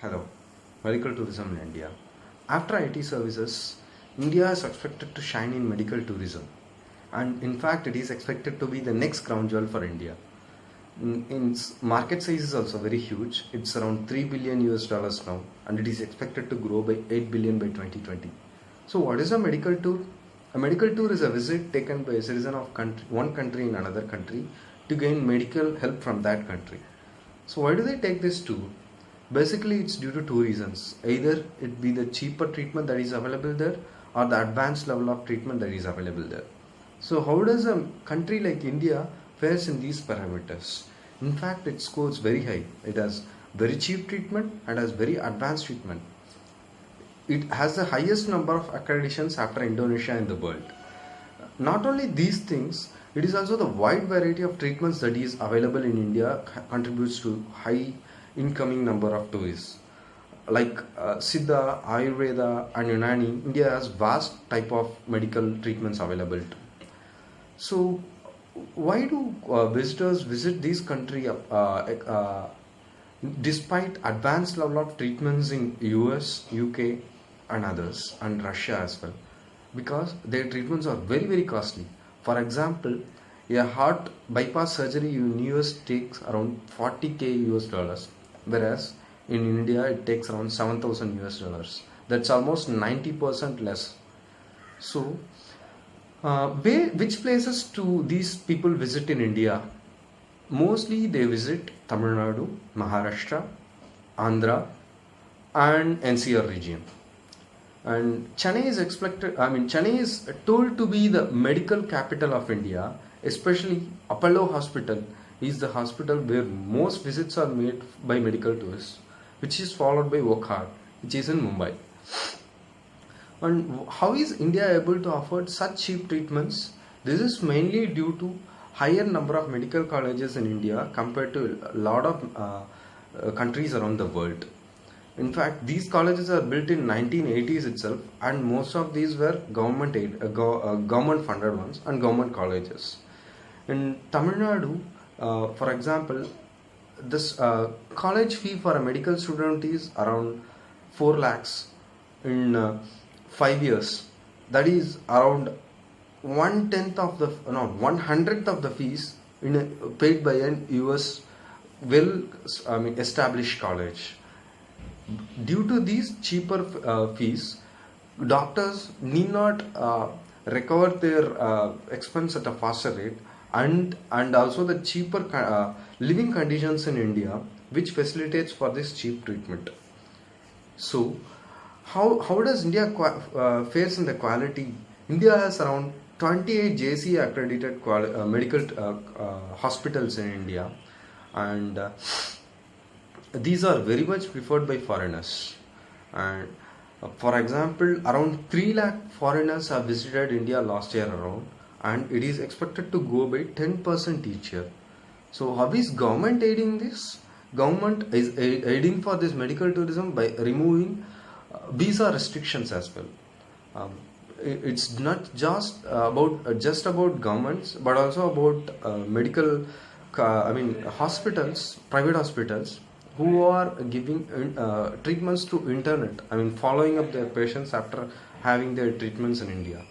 Hello, medical tourism in India. After IT services, India is expected to shine in medical tourism, and in fact, it is expected to be the next crown jewel for India. Its market size is also very huge. It's around 3 billion US dollars now, and it is expected to grow by 8 billion by 2020. So, what is a medical tour? A medical tour is a visit taken by a citizen of one country in another country to gain medical help from that country. So, why do they take this tour? Basically, it's due to two reasons. Either it be the cheaper treatment that is available there, or the advanced level of treatment that is available there. So, how does a country like India fares in these parameters? In fact, it scores very high. It has very cheap treatment and has very advanced treatment. It has the highest number of accreditations after Indonesia in the world. Not only these things, it is also the wide variety of treatments that is available in India contributes to high incoming number of tourists. Like Siddha, Ayurveda and Unani, India has vast type of medical treatments available too. So why do visitors visit these country despite advanced level of treatments in US, UK and others and Russia as well? Because their treatments are very costly. For example, a heart bypass surgery in US takes around 40k US dollars, whereas in India it takes around 7,000 US dollars. That's almost 90% less. So, which places do these people visit in India? Mostly they visit Tamil Nadu, Maharashtra, Andhra, and NCR region. And Chennai is told to be the medical capital of India, especially Apollo Hospital is the hospital where most visits are made by medical tourists, which is followed by Wockhardt, which is in Mumbai. And how is India able to afford such cheap treatments? This is mainly due to higher number of medical colleges in India compared to a lot of countries around the world. In fact, these colleges are built in 1980s itself, and most of these were government funded ones and government colleges. In Tamil Nadu, for example, this college fee for a medical student is around 4 lakhs in 5 years. That is around 1/hundredth of the fees paid by an US established college. Due to these cheaper fees, doctors need not recover their expense at a faster rate, and also the cheaper living conditions in India, which facilitates for this cheap treatment. So, how does India fares in the quality? India has around 28 JC accredited medical hospitals in India, and these are very much preferred by foreigners. And for example, around 3 lakh foreigners have visited India last year around, and it is expected to go by 10% each year. So how is government aiding this? Government is aiding for this medical tourism by removing visa restrictions as well. It's not just about governments, but also about medical hospitals, private hospitals, who are giving treatments through internet. Following up their patients after having their treatments in India.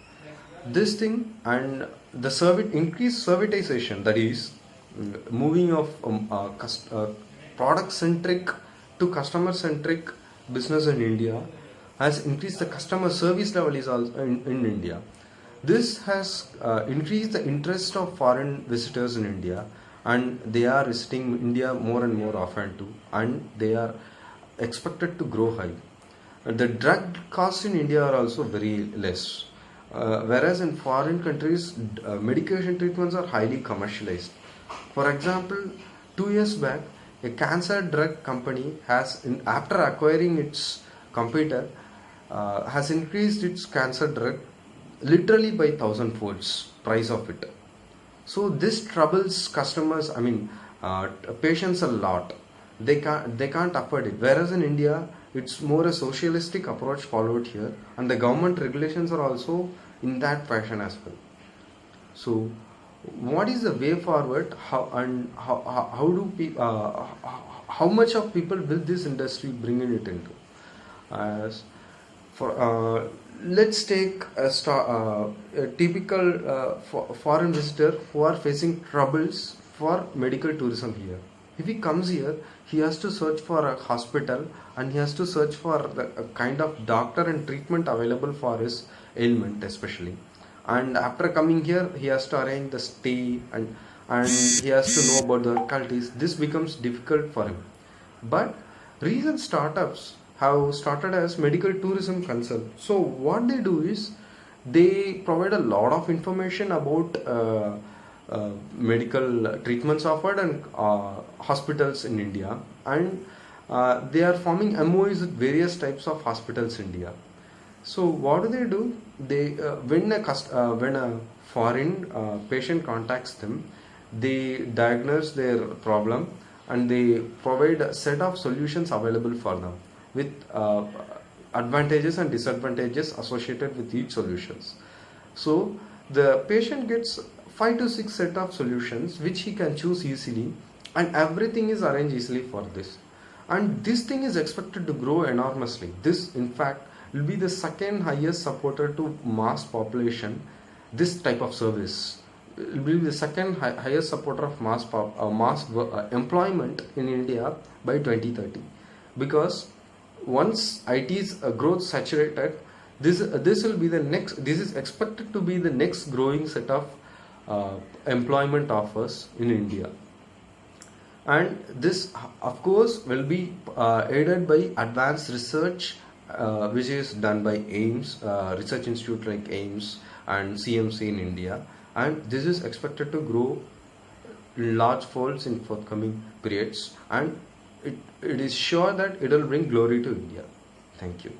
This thing and the increased servitization, that is moving of product centric to customer centric business in India, has increased the customer service level is also in India. This has increased the interest of foreign visitors in India, and they are visiting India more and more often too, and they are expected to grow high. The drug costs in India are also very less, whereas in foreign countries medication treatments are highly commercialized. For example, 2 years back, a cancer drug company after acquiring its competitor, has increased its cancer drug literally by 1,000 folds price of it. So this troubles customers, patients a lot. They can't afford it. Whereas in India, it's more a socialistic approach followed here, and the government regulations are also in that fashion as well. So, what is the way forward? How how much of people will this industry bringing it into? As for let's take a typical foreign visitor who are facing troubles for medical tourism here. If he comes here, he has to search for a hospital and he has to search for a kind of doctor and treatment available for his ailment, especially. And after coming here, he has to arrange the stay and he has to know about the localities. This becomes difficult for him. But recent startups have started as medical tourism consult. So what they do is they provide a lot of information about medical treatments offered and hospitals in India, and they are forming MOUs with various types of hospitals in India. So what do? They when a foreign patient contacts them, they diagnose their problem and they provide a set of solutions available for them with advantages and disadvantages associated with each solutions. So the patient gets 5 to 6 set of solutions which he can choose easily, and everything is arranged easily for this. And this thing is expected to grow enormously. This in fact will be the second highest supporter to mass population. This type of service will be the second highest supporter of mass employment in India by 2030, because once IT's growth saturated, this will be the next. This is expected to be the next growing set of employment offers in India, and this of course will be aided by advanced research which is done by AIIMS, research institute like AIIMS and CMC in India, and this is expected to grow in large folds in forthcoming periods, and it is sure that it will bring glory to India. Thank you.